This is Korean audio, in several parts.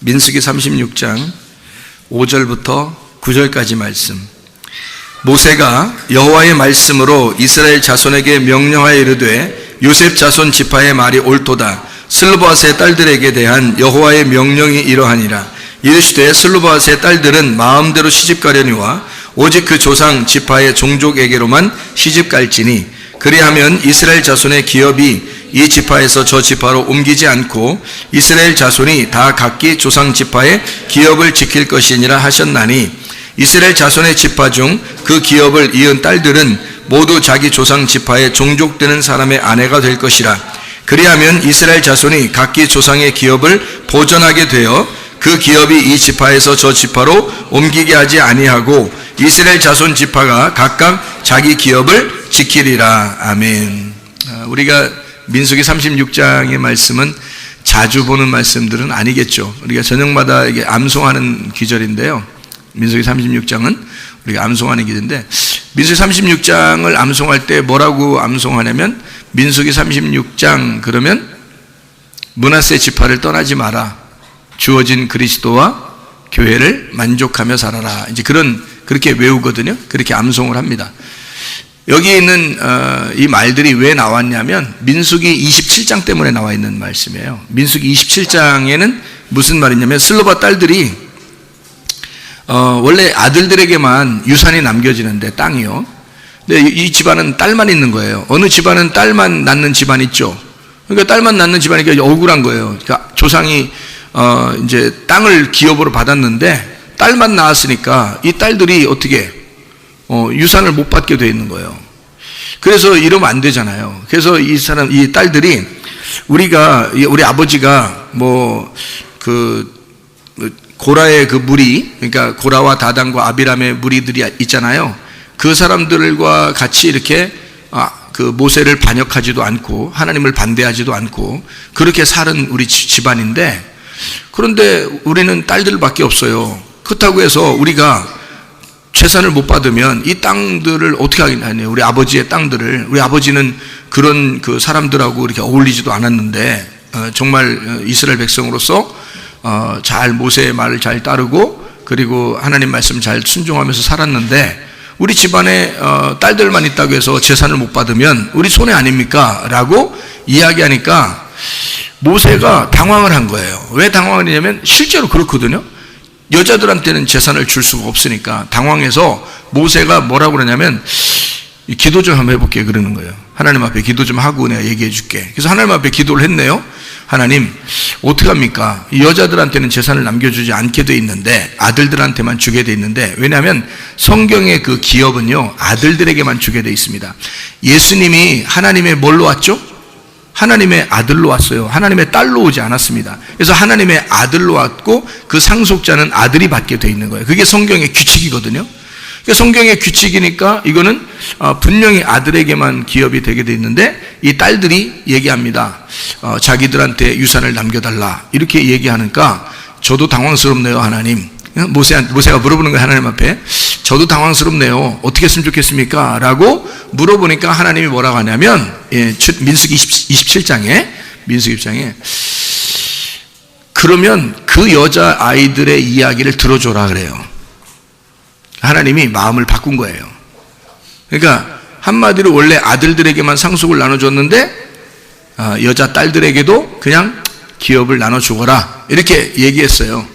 민수기 36장 5절부터 9절까지 말씀. 모세가 여호와의 말씀으로 이스라엘 자손에게 명령하여 이르되 요셉 자손 지파의 말이 옳도다. 슬로바앗의 딸들에게 대한 여호와의 명령이 이러하니라. 이르시되 슬로바앗의 딸들은 마음대로 시집가려니와 오직 그 조상 지파의 종족에게로만 시집갈지니 그리하면 이스라엘 자손의 기업이 이 지파에서 저 지파로 옮기지 않고 이스라엘 자손이 다 각기 조상 지파의 기업을 지킬 것이니라 하셨나니 이스라엘 자손의 지파 중 그 기업을 이은 딸들은 모두 자기 조상 지파의 종족되는 사람의 아내가 될 것이라. 그리하면 이스라엘 자손이 각기 조상의 기업을 보존하게 되어 그 기업이 이 지파에서 저 지파로 옮기게 하지 아니하고 이스라엘 자손 지파가 각각 자기 기업을 지키리라. 아멘. 우리가 민수기 36장의 말씀은 자주 보는 말씀들은 아니겠죠. 우리가 저녁마다 이게 암송하는 기절인데요. 민수기 36장은 우리가 암송하는 기절인데, 민수기 36장을 암송할 때 뭐라고 암송하냐면, 민수기 36장 그러면 므낫세 지파를 떠나지 마라. 주어진 그리스도와 교회를 만족하며 살아라. 이제 그렇게 외우거든요. 그렇게 암송을 합니다. 여기 있는 이 말들이 왜 나왔냐면 민수기 27장 때문에 나와 있는 말씀이에요. 민수기 27장에는 무슨 말이냐면 슬로바 딸들이 원래 아들들에게만 유산이 남겨지는데 땅이요. 근데 이 집안은 딸만 있는 거예요. 어느 집안은 딸만 낳는 집안 있죠. 그러니까 딸만 낳는 집안이니까 억울한 거예요. 그러니까 조상이 이제 땅을 기업으로 받았는데 딸만 낳았으니까 이 딸들이 어떻게 유산을 못 받게 돼 있는 거예요. 그래서 이러면 안 되잖아요. 그래서 이 딸들이 우리 아버지가 고라의 그 무리, 그러니까 고라와 다단과 아비람의 무리들이 있잖아요. 그 사람들과 같이 이렇게 그 모세를 반역하지도 않고 하나님을 반대하지도 않고 그렇게 사는 우리 집안인데, 그런데 우리는 딸들밖에 없어요. 그렇다고 해서 우리가 재산을 못 받으면 이 땅들을 어떻게 하겠냐. 우리 아버지의 땅들을, 우리 아버지는 그런 그 사람들하고 이렇게 어울리지도 않았는데 정말 이스라엘 백성으로서 잘 모세의 말을 잘 따르고 그리고 하나님 말씀 잘 순종하면서 살았는데 우리 집안에 딸들만 있다고 해서 재산을 못 받으면 우리 손해 아닙니까? 라고 이야기하니까 모세가 당황을 한 거예요. 왜 당황을 했냐면 실제로 그렇거든요. 여자들한테는 재산을 줄 수가 없으니까 당황해서 모세가 뭐라고 그러냐면 기도 좀 한번 해볼게 그러는 거예요. 하나님 앞에 기도 좀 하고 내가 얘기해 줄게. 그래서 하나님 앞에 기도를 했네요. 하나님 어떡합니까? 여자들한테는 재산을 남겨주지 않게 돼 있는데 아들들한테만 주게 돼 있는데, 왜냐하면 성경의 그 기업은요 아들들에게만 주게 돼 있습니다. 예수님이 하나님의 뭘로 왔죠? 하나님의 아들로 왔어요. 하나님의 딸로 오지 않았습니다. 그래서 하나님의 아들로 왔고 그 상속자는 아들이 받게 돼 있는 거예요. 그게 성경의 규칙이거든요. 성경의 규칙이니까 이거는 분명히 아들에게만 기업이 되게 돼 있는데 이 딸들이 얘기합니다. 자기들한테 유산을 남겨달라 이렇게 얘기하니까 저도 당황스럽네요. 하나님. 모세가 물어보는 거예요. 하나님 앞에. 저도 당황스럽네요. 어떻게 했으면 좋겠습니까? 라고 물어보니까 하나님이 뭐라고 하냐면 민수기 27장에 그러면 그 여자아이들의 이야기를 들어줘라 그래요. 하나님이 마음을 바꾼 거예요. 그러니까 한마디로 원래 아들들에게만 상속을 나눠줬는데 여자 딸들에게도 그냥 기업을 나눠주거라 이렇게 얘기했어요.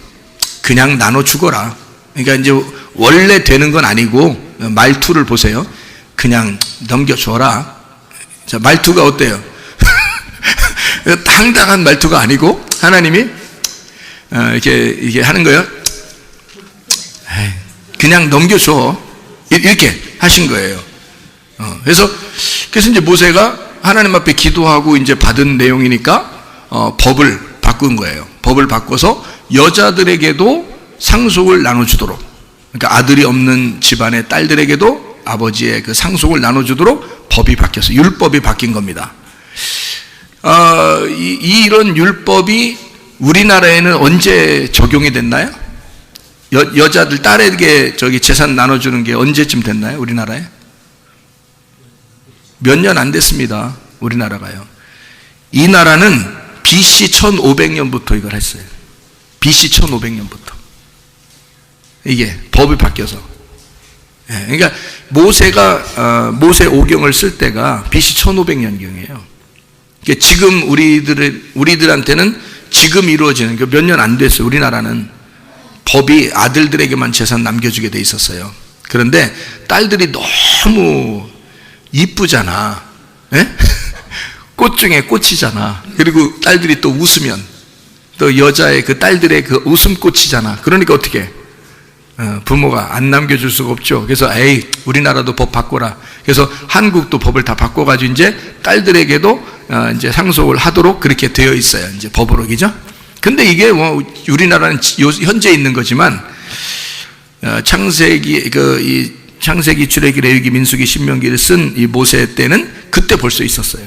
그냥 나눠주거라. 그러니까 이제 원래 되는 건 아니고 말투를 보세요. 그냥 넘겨줘라. 자, 말투가 어때요? 당당한 말투가 아니고 하나님이 이렇게 하는 거예요. 그냥 넘겨줘 이렇게 하신 거예요. 그래서 이제 모세가 하나님 앞에 기도하고 이제 받은 내용이니까 법을 바꾼 거예요. 법을 바꿔서 여자들에게도 상속을 나눠주도록, 그러니까 아들이 없는 집안의 딸들에게도 아버지의 그 상속을 나눠주도록 법이 바뀌었어요. 율법이 바뀐 겁니다. 이런 율법이 우리나라에는 언제 적용이 됐나요? 여자들 딸에게 재산 나눠주는 게 언제쯤 됐나요? 우리나라에? 몇 년 안 됐습니다. 우리나라가요. 이 나라는 BC 1500년부터 이걸 했어요. BC 1500년부터. 이게 법이 바뀌어서. 그러니까 모세 오경을 쓸 때가 BC 1500년경이에요. 그러니까 지금 우리들한테는 지금 이루어지는, 몇 년 안 됐어요. 우리나라는 법이 아들들에게만 재산 남겨주게 돼 있었어요. 그런데 딸들이 너무 이쁘잖아. 꽃 중에 꽃이잖아. 그리고 딸들이 또 웃으면 또 여자의 그 딸들의 그 웃음꽃이잖아. 그러니까 어떻게 부모가 안 남겨줄 수가 없죠. 그래서 에이, 우리나라도 법 바꿔라. 그래서 한국도 법을 다 바꿔가지고 이제 딸들에게도 이제 상속을 하도록 그렇게 되어 있어요. 이제 법으로, 그죠? 근데 이게 뭐 우리나라는 현재 있는 거지만 창세기, 출애기, 레위기, 민수기, 신명기를 쓴 이 모세 때는 그때 벌써 있었어요.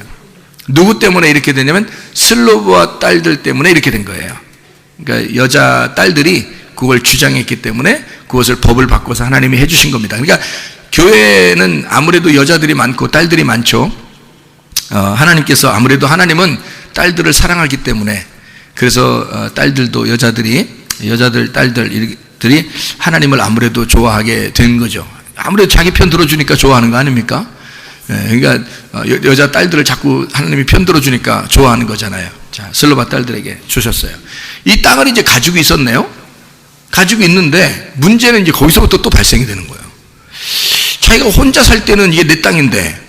누구 때문에 이렇게 되냐면 슬로브와 딸들 때문에 이렇게 된 거예요. 그러니까 여자 딸들이 그걸 주장했기 때문에 그것을 법을 바꿔서 하나님이 해주신 겁니다. 그러니까 교회는 아무래도 여자들이 많고 딸들이 많죠. 하나님께서 아무래도 하나님은 딸들을 사랑하기 때문에 그래서 딸들도 딸들이 하나님을 아무래도 좋아하게 된 거죠. 아무래도 자기 편 들어주니까 좋아하는 거 아닙니까? 그러니까 여자 딸들을 자꾸 하나님이 편 들어주니까 좋아하는 거잖아요. 자, 슬로바 딸들에게 주셨어요. 이 땅을 이제 가지고 있었네요. 가지고 있는데 문제는 이제 거기서부터 또 발생이 되는 거예요. 자기가 혼자 살 때는 이게 내 땅인데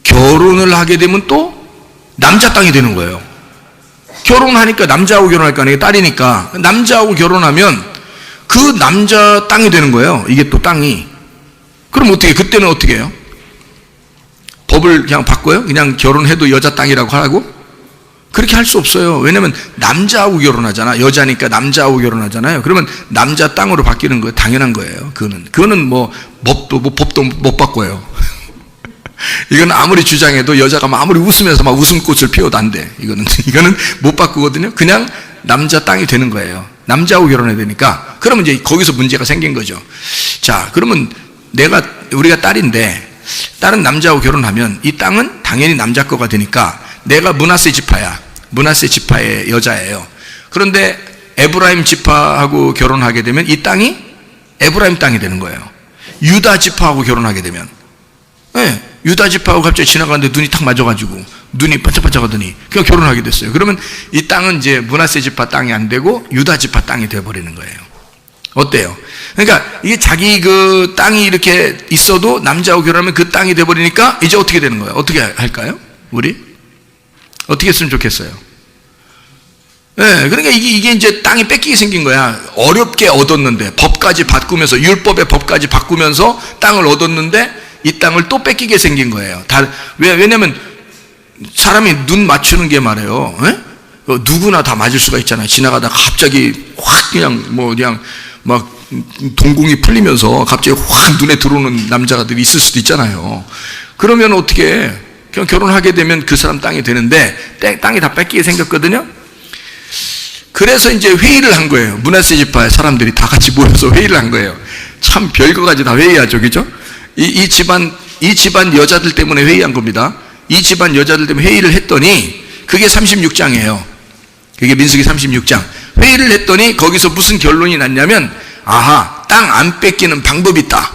결혼을 하게 되면 또 남자 땅이 되는 거예요. 결혼하니까 남자하고 결혼할 거 아니에요. 딸이니까 남자하고 결혼하면 그 남자 땅이 되는 거예요. 이게 또 땅이. 그럼 어떻게, 그때는 어떻게 해요? 법을 그냥 바꿔요? 그냥 결혼해도 여자 땅이라고 하라고? 그렇게 할 수 없어요. 왜냐면 남자하고 결혼하잖아. 여자니까 남자하고 결혼하잖아요. 그러면 남자 땅으로 바뀌는 거예요. 당연한 거예요. 그거는 뭐 법도 못 바꿔요. 이건 아무리 주장해도 여자가 아무리 웃으면서 막 웃음꽃을 피워도 안 돼. 이거는 못 바꾸거든요. 그냥 남자 땅이 되는 거예요. 남자하고 결혼해야 되니까. 그러면 이제 거기서 문제가 생긴 거죠. 자, 그러면 우리가 딸인데 딸은 남자하고 결혼하면 이 땅은 당연히 남자 거가 되니까 내가 므낫세 지파야. 므낫세 지파의 여자예요. 그런데 에브라임 지파하고 결혼하게 되면 이 땅이 에브라임 땅이 되는 거예요. 유다 지파하고 결혼하게 되면, 유다 지파하고 갑자기 지나가는데 눈이 탁 맞아가지고 눈이 반짝반짝하더니 그냥 결혼하게 됐어요. 그러면 이 땅은 이제 므낫세 지파 땅이 안 되고 유다 지파 땅이 되어버리는 거예요. 어때요? 그러니까 이게 자기 그 땅이 이렇게 있어도 남자하고 결혼하면 그 땅이 되어버리니까 이제 어떻게 되는 거예요? 어떻게 할까요? 우리? 어떻게 했으면 좋겠어요? 그러니까 이게 이제 땅이 뺏기게 생긴 거야. 어렵게 얻었는데, 법까지 바꾸면서, 율법의 법까지 바꾸면서 땅을 얻었는데, 이 땅을 또 뺏기게 생긴 거예요. 왜냐면, 사람이 눈 맞추는 게 말이에요. 누구나 다 맞을 수가 있잖아요. 지나가다가 갑자기 확 그냥 막 동공이 풀리면서 갑자기 확 눈에 들어오는 남자들이 있을 수도 있잖아요. 그러면 어떻게 해? 그냥 결혼하게 되면 그 사람 땅이 되는데 땅이 다 뺏기게 생겼거든요. 그래서 이제 회의를 한 거예요. 므낫세 지파의 사람들이 다 같이 모여서 회의를 한 거예요. 참 별거 가지 다 회의하죠, 그죠? 이 집안 여자들 때문에 회의한 겁니다. 이 집안 여자들 때문에 회의를 했더니 그게 36장이에요. 그게 민수기 36장. 회의를 했더니 거기서 무슨 결론이 났냐면, 아하, 땅 안 뺏기는 방법이 있다.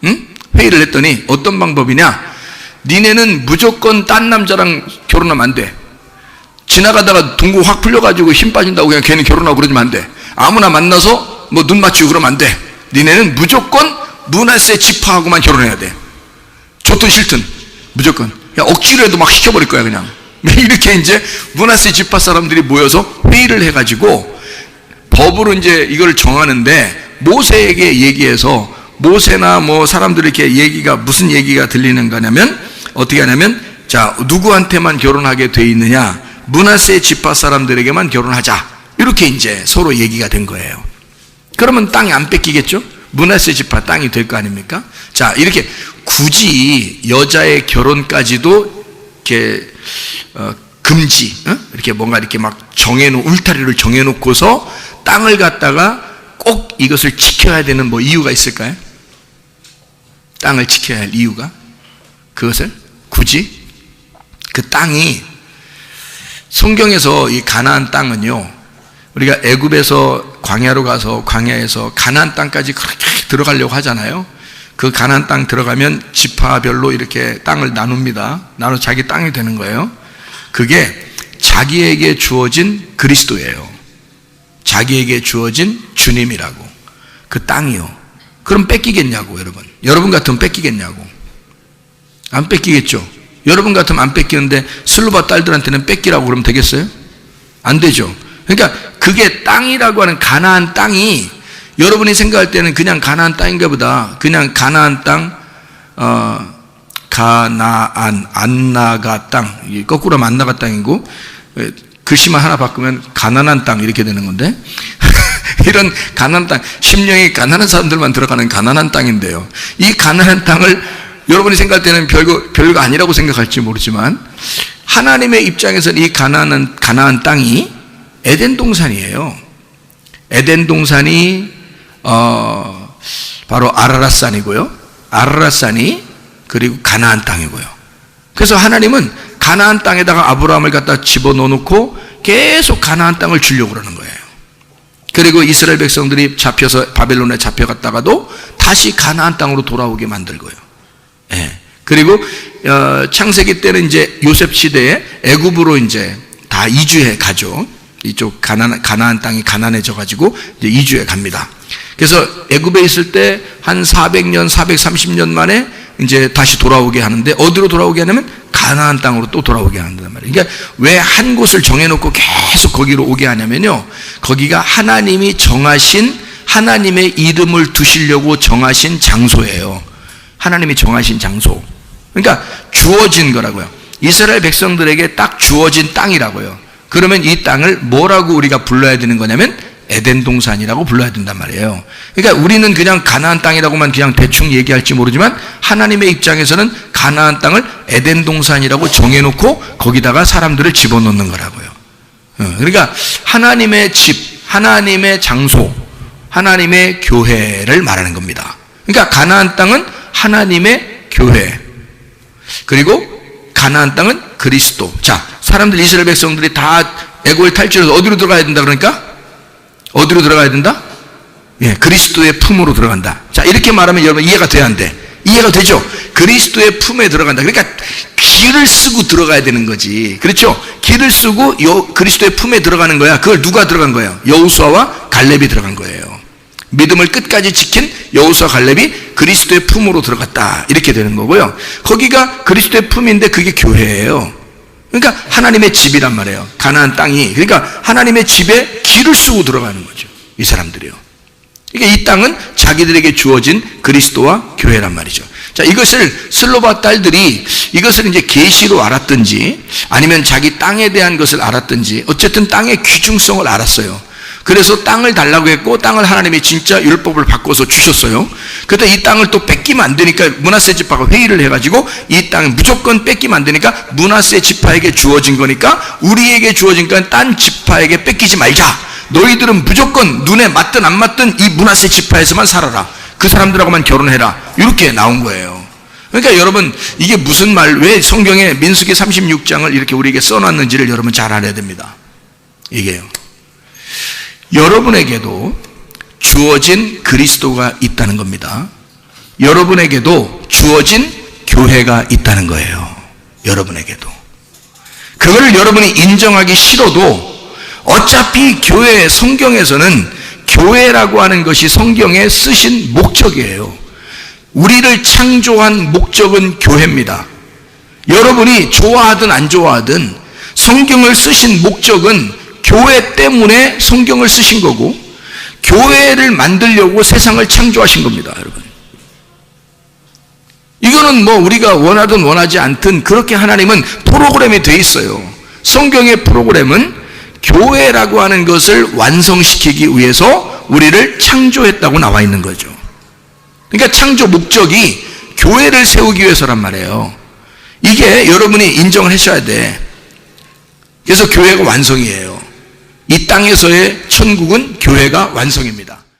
응? 회의를 했더니 어떤 방법이냐? 니네는 무조건 딴 남자랑 결혼하면 안 돼. 지나가다가 동공 확 풀려가지고 힘 빠진다고 그냥 괜히 결혼하고 그러지면 안 돼. 아무나 만나서 뭐 눈 맞추고 그러면 안 돼. 니네는 무조건 므낫세 지파하고만 결혼해야 돼. 좋든 싫든 무조건. 그냥 억지로라도 막 시켜버릴 거야 그냥. 이렇게 이제 므낫세 지파 사람들이 모여서 회의를 해가지고 법으로 이제 이걸 정하는데, 모세에게 얘기해서, 모세나 뭐 사람들이 이렇게 무슨 얘기가 들리는 거냐면, 어떻게 하냐면, 자, 누구한테만 결혼하게 돼 있느냐? 므낫세 지파 사람들에게만 결혼하자. 이렇게 이제 서로 얘기가 된 거예요. 그러면 땅이 안 뺏기겠죠? 므낫세 지파 땅이 될 거 아닙니까? 자, 이렇게 굳이 여자의 결혼까지도 이렇게 금지, 이렇게 뭔가 이렇게 막 울타리를 정해놓고서 땅을 갖다가 꼭 이것을 지켜야 되는 뭐 이유가 있을까요? 땅을 지켜야 할 이유가? 그것을 굳이 그 땅이, 성경에서 이 가나안 땅은요, 우리가 애굽에서 광야로 가서 광야에서 가나안 땅까지 그렇게 들어가려고 하잖아요. 그 가나안 땅 들어가면 지파별로 이렇게 땅을 나눕니다. 나눠 자기 땅이 되는 거예요. 그게 자기에게 주어진 그리스도예요. 자기에게 주어진 주님이라고. 그 땅이요. 그럼 뺏기겠냐고, 여러분. 여러분 같으면 뺏기겠냐고. 안 뺏기겠죠. 여러분 같으면 안 뺏기는데 슬로바 딸들한테는 뺏기라고 그러면 되겠어요? 안 되죠. 그러니까 그게 땅이라고 하는 가나안 땅이 여러분이 생각할 때는 그냥 가나안 땅인가 보다. 그냥 가나안 땅, 가나안, 안나가 땅. 거꾸로 하면 안나가 땅이고, 글씨만 하나 바꾸면 가난한 땅 이렇게 되는 건데, 이런 가난한 땅, 심령이 가난한 사람들만 들어가는 가난한 땅인데요. 이 가난한 땅을 여러분이 생각할 때는 별거 아니라고 생각할지 모르지만, 하나님의 입장에서는 이 가나안 땅이 에덴 동산이에요. 에덴 동산이 바로 아라랏산이고요. 아라랏산이 그리고 가나안 땅이고요. 그래서 하나님은 가나안 땅에다가 아브라함을 갖다 집어넣어놓고 계속 가나안 땅을 주려고 그러는 거예요. 그리고 이스라엘 백성들이 잡혀서 바벨론에 잡혀갔다가도 다시 가나안 땅으로 돌아오게 만들고요. 예. 그리고 창세기 때는 이제 요셉 시대에 애굽으로 이제 다 이주해 가죠. 이쪽 가나안 땅이 가난해져 가지고 이제 이주해 갑니다. 그래서 애굽에 있을 때 한 400년, 430년 만에 이제 다시 돌아오게 하는데, 어디로 돌아오게 하냐면 가나안 땅으로 또 돌아오게 한단 말이에요. 그러니까 왜 한 곳을 정해놓고 계속 거기로 오게 하냐면요, 거기가 하나님이 정하신, 하나님의 이름을 두시려고 정하신 장소예요. 하나님이 정하신 장소. 그러니까 주어진 거라고요. 이스라엘 백성들에게 딱 주어진 땅이라고요. 그러면 이 땅을 뭐라고 우리가 불러야 되는 거냐면 에덴 동산이라고 불러야 된단 말이에요. 그러니까 우리는 그냥 가나안 땅이라고만 그냥 대충 얘기할지 모르지만, 하나님의 입장에서는 가나안 땅을 에덴 동산이라고 정해놓고 거기다가 사람들을 집어넣는 거라고요. 그러니까 하나님의 집, 하나님의 장소, 하나님의 교회를 말하는 겁니다. 그러니까 가나안 땅은 하나님의 교회, 그리고 가나안 땅은 그리스도. 자, 사람들, 이스라엘 백성들이 다 애고에 탈출해서 어디로 들어가야 된다 그러니까? 어디로 들어가야 된다? 예, 그리스도의 품으로 들어간다. 자, 이렇게 말하면 여러분 이해가 돼야 안 돼? 이해가 되죠? 그리스도의 품에 들어간다. 그러니까 길을 쓰고 들어가야 되는 거지. 그렇죠? 길을 쓰고 그리스도의 품에 들어가는 거야. 그걸 누가 들어간 거예요? 여호수아와 갈렙이 들어간 거예요. 믿음을 끝까지 지킨 여호수아 갈렙이 그리스도의 품으로 들어갔다. 이렇게 되는 거고요. 거기가 그리스도의 품인데 그게 교회예요. 그러니까 하나님의 집이란 말이에요. 가나안 땅이. 그러니까 하나님의 집에 길을 쓰고 들어가는 거죠. 이 사람들이요. 그러니까 이 땅은 자기들에게 주어진 그리스도와 교회란 말이죠. 자, 이것을 슬로바 딸들이 이것을 이제 계시로 알았든지 아니면 자기 땅에 대한 것을 알았든지, 어쨌든 땅의 귀중성을 알았어요. 그래서 땅을 달라고 했고, 땅을 하나님이 진짜 율법을 바꿔서 주셨어요. 그때 이 땅을 또 뺏기면 안 되니까 므낫세 지파가 회의를 해가지고 이 땅을 무조건 뺏기면 안 되니까 므낫세 지파에게 주어진 거니까 우리에게 주어진 건 딴 지파에게 뺏기지 말자. 너희들은 무조건 눈에 맞든 안 맞든 이 므낫세 지파에서만 살아라. 그 사람들하고만 결혼해라. 이렇게 나온 거예요. 그러니까 여러분, 이게 무슨 말, 왜 성경에 민수기 36장을 이렇게 우리에게 써놨는지를 여러분 잘 알아야 됩니다. 이게요. 여러분에게도 주어진 그리스도가 있다는 겁니다. 여러분에게도 주어진 교회가 있다는 거예요. 여러분에게도. 그거를 여러분이 인정하기 싫어도 어차피 교회, 성경에서는 교회라고 하는 것이 성경에 쓰신 목적이에요. 우리를 창조한 목적은 교회입니다. 여러분이 좋아하든 안 좋아하든 성경을 쓰신 목적은 교회 때문에 성경을 쓰신 거고, 교회를 만들려고 세상을 창조하신 겁니다, 여러분. 이거는 뭐 우리가 원하든 원하지 않든 그렇게 하나님은 프로그램이 돼 있어요. 성경의 프로그램은 교회라고 하는 것을 완성시키기 위해서 우리를 창조했다고 나와 있는 거죠. 그러니까 창조 목적이 교회를 세우기 위해서란 말이에요. 이게 여러분이 인정을 하셔야 돼. 그래서 교회가 완성이에요. 이 땅에서의 천국은 교회가 완성입니다.